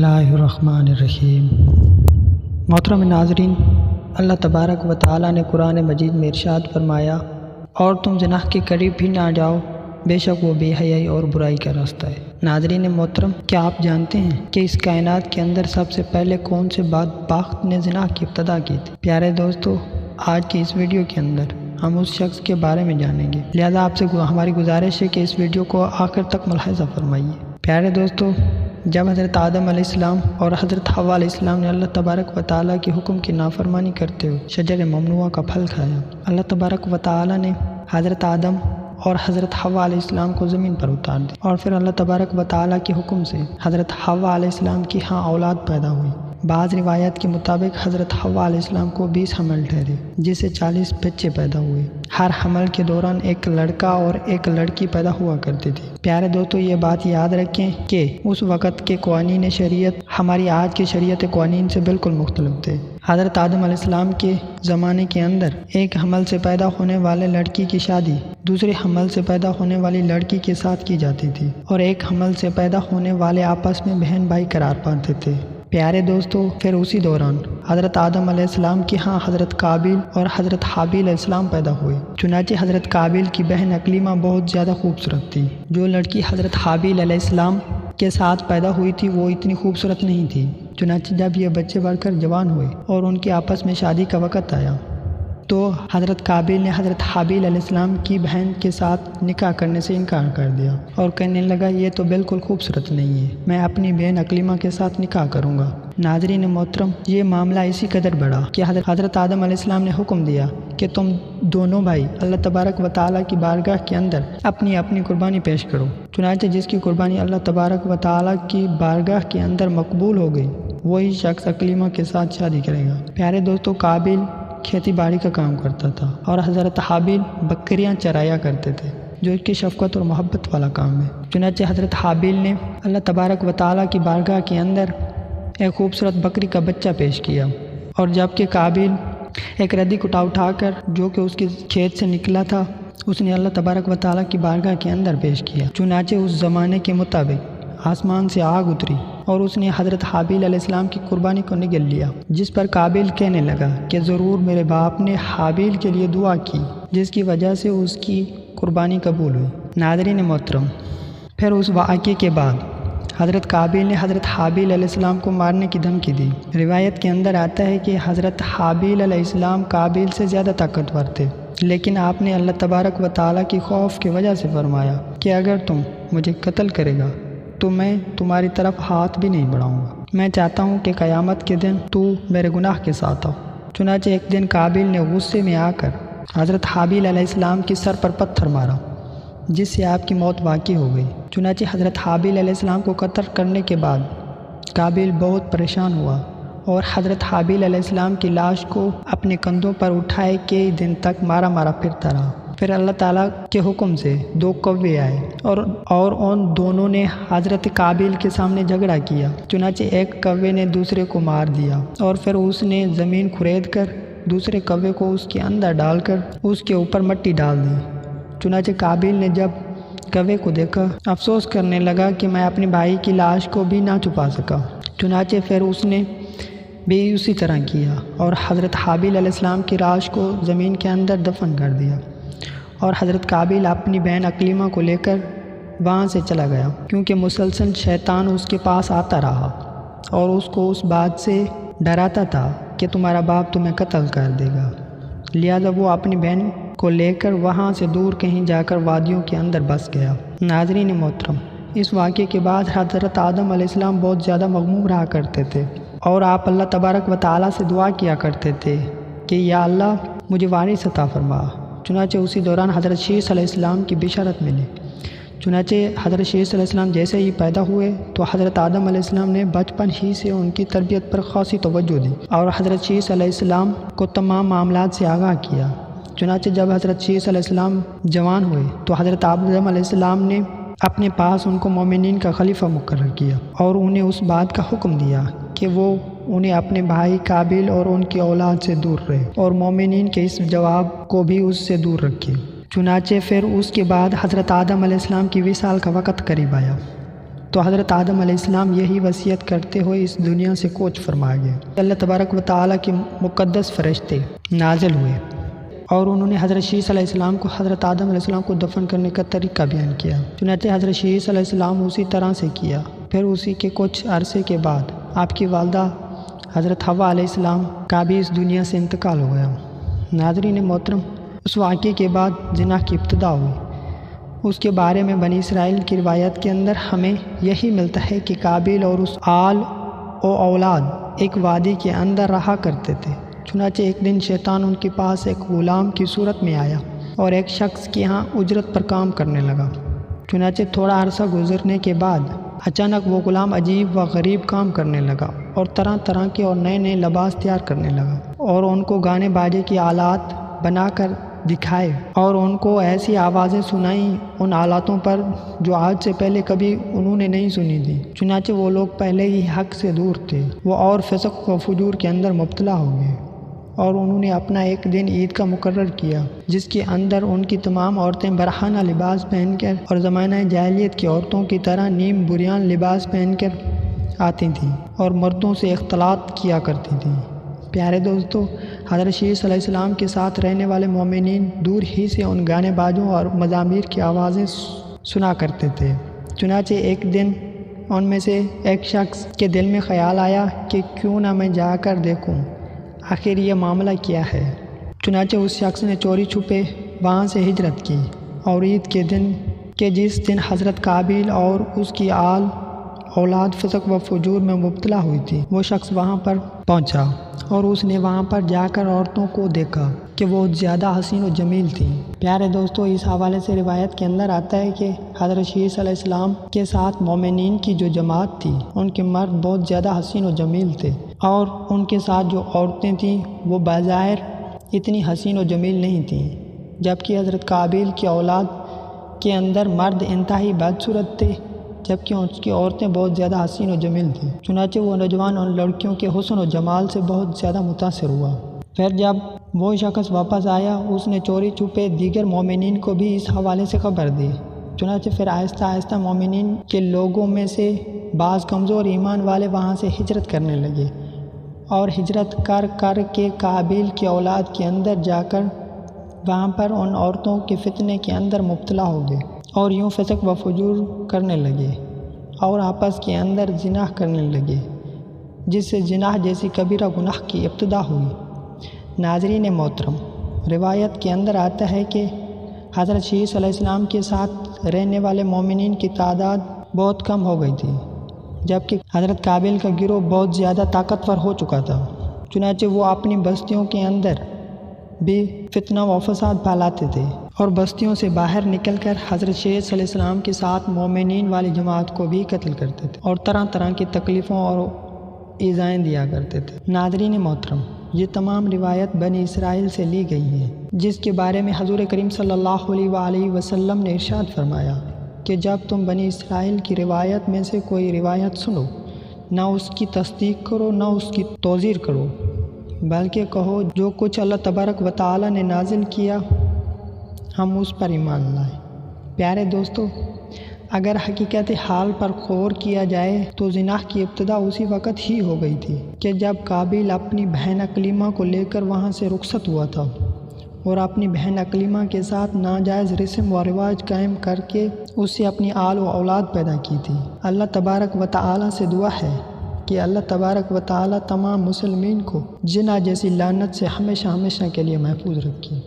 اللہ الرحمن الرحیم۔ محترم ناظرین، اللہ تبارک و تعالیٰ نے قرآن مجید میں ارشاد فرمایا، اور تم زنا کے قریب بھی نہ جاؤ، بے شک وہ بے حیائی اور برائی کا راستہ ہے۔ ناظرین محترم، کیا آپ جانتے ہیں کہ اس کائنات کے اندر سب سے پہلے کون سے بدبخت نے زنا کی ابتدا کی تھی؟ پیارے دوستو، آج کی اس ویڈیو کے اندر ہم اس شخص کے بارے میں جانیں گے، لہذا آپ سے ہماری گزارش ہے کہ اس ویڈیو کو آخر تک ملاحظہ فرمائیے۔ پیارے دوستو، جب حضرت آدم علیہ السلام اور حضرت حوا علیہ السلام نے اللہ تبارک و تعالیٰ کے حکم کی نافرمانی کرتے ہوئے شجر ممنوعہ کا پھل کھایا، اللہ تبارک و تعالیٰ نے حضرت آدم اور حضرت حوا علیہ السلام کو زمین پر اتار دیا، اور پھر اللہ تبارک و تعالیٰ کے حکم سے حضرت حوا علیہ السلام کی اولاد پیدا ہوئی۔ بعض روایات کے مطابق حضرت حوا علیہ السلام کو 20 حمل ٹھہرے، جس سے 40 بچے پیدا ہوئے۔ ہر حمل کے دوران ایک لڑکا اور ایک لڑکی پیدا ہوا کرتی تھی۔ پیارے دوستو، یہ بات یاد رکھیں کہ اس وقت کے قوانین شریعت ہماری آج کی شریعت قوانین سے بالکل مختلف تھے۔ حضرت آدم علیہ السلام کے زمانے کے اندر ایک حمل سے پیدا ہونے والے لڑکی کی شادی دوسرے حمل سے پیدا ہونے والی لڑکی کے ساتھ کی جاتی تھی، اور ایک حمل سے پیدا ہونے والے آپس میں بہن بھائی قرار پاتے تھے۔ پیارے دوستو، پھر اسی دوران حضرت آدم علیہ السلام کے حضرت قابیل اور حضرت حابیل علیہ السلام پیدا ہوئے۔ چنانچہ حضرت قابیل کی بہن اکلیمہ بہت زیادہ خوبصورت تھی۔ جو لڑکی حضرت حابیل علیہ السلام کے ساتھ پیدا ہوئی تھی وہ اتنی خوبصورت نہیں تھی۔ چنانچہ جب یہ بچے بڑھ کر جوان ہوئے اور ان کے آپس میں شادی کا وقت آیا تو حضرت قابیل نے حضرت حابیل علیہ السلام کی بہن کے ساتھ نکاح کرنے سے انکار کر دیا اور کہنے لگا، یہ تو بالکل خوبصورت نہیں ہے، میں اپنی بہن اکلیمہ کے ساتھ نکاح کروں گا۔ ناظرین محترم، یہ معاملہ اسی قدر بڑھا کہ حضرت آدم علیہ السلام نے حکم دیا کہ تم دونوں بھائی اللہ تبارک و تعالیٰ کی بارگاہ کے اندر اپنی اپنی قربانی پیش کرو۔ چنانچہ جس کی قربانی اللہ تبارک و تعالیٰ کی بارگاہ کے اندر مقبول ہو گئی، وہی شخص اکلیمہ کے ساتھ شادی کرے گا۔ پیارے دوستو، قابیل کھیتی باڑی کا کام کرتا تھا اور حضرت حابیل بکریاں چرایا کرتے تھے، جو اس کی شفقت اور محبت والا کام ہے۔ چنانچہ حضرت حابیل نے اللہ تبارک و تعالیٰ کی بارگاہ کے اندر ایک خوبصورت بکری کا بچہ پیش کیا، اور جبکہ قابیل ایک ردی کو اٹھا کر جو کہ اس کے کھیت سے نکلا تھا اس نے اللہ تبارک و تعالیٰ کی بارگاہ کے اندر پیش کیا۔ چنانچہ اس زمانے کے مطابق آسمان سے آگ اتری اور اس نے حضرت حابیل علیہ السلام کی قربانی کو نگل لیا، جس پر قابیل کہنے لگا کہ ضرور میرے باپ نے حابیل کے لیے دعا کی، جس کی وجہ سے اس کی قربانی قبول ہوئی۔ ناظرین محترم، پھر اس واقعے کے بعد حضرت قابیل نے حضرت حابیل علیہ السلام کو مارنے کی دھمکی دی۔ روایت کے اندر آتا ہے کہ حضرت حابیل علیہ السلام قابیل سے زیادہ طاقتور تھے، لیکن آپ نے اللہ تبارک و تعالیٰ کی خوف کی وجہ سے فرمایا کہ اگر تم مجھے قتل کرے گا تو میں تمہاری طرف ہاتھ بھی نہیں بڑھاؤں گا۔ میں چاہتا ہوں کہ قیامت کے دن تو میرے گناہ کے ساتھ آؤ۔ چنانچہ ایک دن قابیل نے غصے میں آ کر حضرت حابیل علیہ السلام کی سر پر پتھر مارا، جس سے آپ کی موت واقع ہو گئی۔ چنانچہ حضرت حابیل علیہ السلام کو قتل کرنے کے بعد قابیل بہت پریشان ہوا اور حضرت حابیل علیہ السلام کی لاش کو اپنے کندھوں پر اٹھائے کئی دن تک مارا پھرتا رہا۔ پھر اللہ تعالیٰ کے حکم سے 2 کوے آئے اور ان دونوں نے حضرت قابیل کے سامنے جھگڑا کیا۔ چنانچہ ایک کوے نے دوسرے کو مار دیا اور پھر اس نے زمین کھرید کر دوسرے کوے کو اس کے اندر ڈال کر اس کے اوپر مٹی ڈال دی۔ چنانچہ قابیل نے جب کوے کو دیکھا افسوس کرنے لگا کہ میں اپنے بھائی کی لاش کو بھی نہ چھپا سکا۔ چنانچہ پھر اس نے بھی اسی طرح کیا اور حضرت حابیل علیہ السلام کی لاش کو زمین کے اندر دفن کر دیا، اور حضرت قابیل اپنی بہن اکلیمہ کو لے کر وہاں سے چلا گیا، کیونکہ مسلسل شیطان اس کے پاس آتا رہا اور اس کو اس بات سے ڈراتا تھا کہ تمہارا باپ تمہیں قتل کر دے گا۔ لہذا وہ اپنی بہن کو لے کر وہاں سے دور کہیں جا کر وادیوں کے اندر بس گیا۔ ناظرین محترم، اس واقعے کے بعد حضرت آدم علیہ السلام بہت زیادہ مغموم رہا کرتے تھے، اور آپ اللہ تبارک و تعالیٰ سے دعا کیا کرتے تھے کہ یا اللہ مجھے وارث عطا فرما۔ چنانچہ اسی دوران حضرت شیث علیہ السلام کی بشارت ملی۔ چنانچہ حضرت شیث علیہ السلام جیسے ہی پیدا ہوئے تو حضرت آدم علیہ السلام نے بچپن ہی سے ان کی تربیت پر خاصی توجہ دی اور حضرت شیث علیہ السلام کو تمام معاملات سے آگاہ کیا۔ چنانچہ جب حضرت شیث علیہ السلام جوان ہوئے تو حضرت آدم علیہ السلام نے اپنے پاس ان کو مومنین کا خلیفہ مقرر کیا اور انہیں اس بات کا حکم دیا کہ وہ انہیں اپنے بھائی قابیل اور ان کی اولاد سے دور رہے اور مومنین کے اس جواب کو بھی اس سے دور رکھے۔ چنانچہ پھر اس کے بعد حضرت آدم علیہ السلام کی وصال کا وقت قریب آیا تو حضرت آدم علیہ السلام یہی وصیت کرتے ہوئے اس دنیا سے کوچ فرما گئے۔ اللہ تبارک و تعالیٰ کے مقدس فرشتے نازل ہوئے اور انہوں نے حضرت شیس علیہ السلام کو حضرت آدم علیہ السلام کو دفن کرنے کا طریقہ بیان کیا۔ چنانچہ حضرت شیس علیہ السلام اسی طرح سے کیا۔ پھر اسی کے کچھ عرصے کے بعد آپ کی والدہ حضرت حوا علیہ السلام کا بھی اس دنیا سے انتقال ہو گیا۔ ناظرین محترم، اس واقعے کے بعد زنا کی ابتدا ہوئی۔ اس کے بارے میں بنی اسرائیل کی روایت کے اندر ہمیں یہی ملتا ہے کہ قابیل اور اس آل و اولاد ایک وادی کے اندر رہا کرتے تھے۔ چنانچہ ایک دن شیطان ان کے پاس ایک غلام کی صورت میں آیا اور ایک شخص کے ہاں اجرت پر کام کرنے لگا۔ چنانچہ تھوڑا عرصہ گزرنے کے بعد اچانک وہ غلام عجیب و غریب کام کرنے لگا اور طرح طرح کے اور نئے نئے لباس تیار کرنے لگا اور ان کو گانے باجے کی آلات بنا کر دکھائے اور ان کو ایسی آوازیں سنائیں ان آلاتوں پر جو آج سے پہلے کبھی انہوں نے نہیں سنی تھی۔ چنانچہ وہ لوگ پہلے ہی حق سے دور تھے، وہ اور فسق و فجور کے اندر مبتلا ہو گئے اور انہوں نے اپنا ایک دن عید کا مقرر کیا جس کے اندر ان کی تمام عورتیں برہنہ لباس پہن کر اور زمانہ جاہلیت کی عورتوں کی طرح نیم بریان لباس پہن کر آتی تھیں اور مردوں سے اختلاط کیا کرتی تھیں۔ پیارے دوستو، حضرت شیس علیہ السلام کے ساتھ رہنے والے مومنین دور ہی سے ان گانے بازوں اور مزامیر کی آوازیں سنا کرتے تھے۔ چنانچہ ایک دن ان میں سے ایک شخص کے دل میں خیال آیا کہ کیوں نہ میں جا کر دیکھوں آخر یہ معاملہ کیا ہے۔ چنانچہ اس شخص نے چوری چھپے وہاں سے ہجرت کی اور عید کے دن جس دن حضرت قابیل اور اس کی آل اولاد فسق و فجور میں مبتلا ہوئی تھی، وہ شخص وہاں پر پہنچا اور اس نے وہاں پر جا کر عورتوں کو دیکھا کہ وہ زیادہ حسین و جمیل تھیں۔ پیارے دوستو، اس حوالے سے روایت کے اندر آتا ہے کہ حضرت شیس علیہ السلام کے ساتھ مومنین کی جو جماعت تھی ان کے مرد بہت زیادہ حسین و جمیل تھے اور ان کے ساتھ جو عورتیں تھیں وہ بظاہر اتنی حسین و جمیل نہیں تھیں، جبکہ حضرت قابیل کی اولاد کے اندر مرد انتہائی بدصورت تھے جبکہ اس کی عورتیں بہت زیادہ حسین و جمیل تھیں۔ چنانچہ وہ نوجوان ان لڑکیوں کے حسن و جمال سے بہت زیادہ متاثر ہوا۔ پھر جب وہ شخص واپس آیا اس نے چوری چھپے دیگر مومنین کو بھی اس حوالے سے خبر دی۔ چنانچہ پھر آہستہ آہستہ مومنین کے لوگوں میں سے بعض کمزور ایمان والے وہاں سے ہجرت کرنے لگے اور ہجرت کر کے قابیل کی اولاد کے اندر جا کر وہاں پر ان عورتوں کے فتنے کے اندر مبتلا ہو گئے اور یوں فسق و فجور کرنے لگے اور آپس کے اندر زنا کرنے لگے، جس سے زنا جیسی کبیرہ گناہ کی ابتدا ہوئی۔ ناظرین محترم، روایت کے اندر آتا ہے کہ حضرت شیس علیہ السلام کے ساتھ رہنے والے مومنین کی تعداد بہت کم ہو گئی تھی، جبکہ حضرت قابیل کا گروہ بہت زیادہ طاقتور ہو چکا تھا۔ چنانچہ وہ اپنی بستیوں کے اندر بھی فتنہ و فساد پھیلاتے تھے اور بستیوں سے باہر نکل کر حضرت شیس علیہ السلام کے ساتھ مومنین والی جماعت کو بھی قتل کرتے تھے اور طرح طرح کی تکلیفوں اور ایذائیں دیا کرتے تھے۔ ناظرین محترم، یہ تمام روایت بنی اسرائیل سے لی گئی ہے، جس کے بارے میں حضور کریم صلی اللہ علیہ وآلہ وسلم نے ارشاد فرمایا کہ جب تم بنی اسرائیل کی روایت میں سے کوئی روایت سنو، نہ اس کی تصدیق کرو نہ اس کی توزیر کرو، بلکہ کہو جو کچھ اللہ تبارک و تعالیٰ نے نازل کیا ہم اس پر ایمان لائیں۔ پیارے دوستو، اگر حقیقت حال پر غور کیا جائے تو زنا کی ابتدا اسی وقت ہی ہو گئی تھی کہ جب قابیل اپنی بہن اکلیمہ کو لے کر وہاں سے رخصت ہوا تھا اور اپنی بہن اکلیمہ کے ساتھ ناجائز رسم و رواج قائم کر کے اس سے اپنی آل و اولاد پیدا کی تھی۔ اللہ تبارک و تعالیٰ سے دعا ہے کہ اللہ تبارک و تعالیٰ تمام مسلمین کو زنا جیسی لعنت سے ہمیشہ کے لیے محفوظ رکھے۔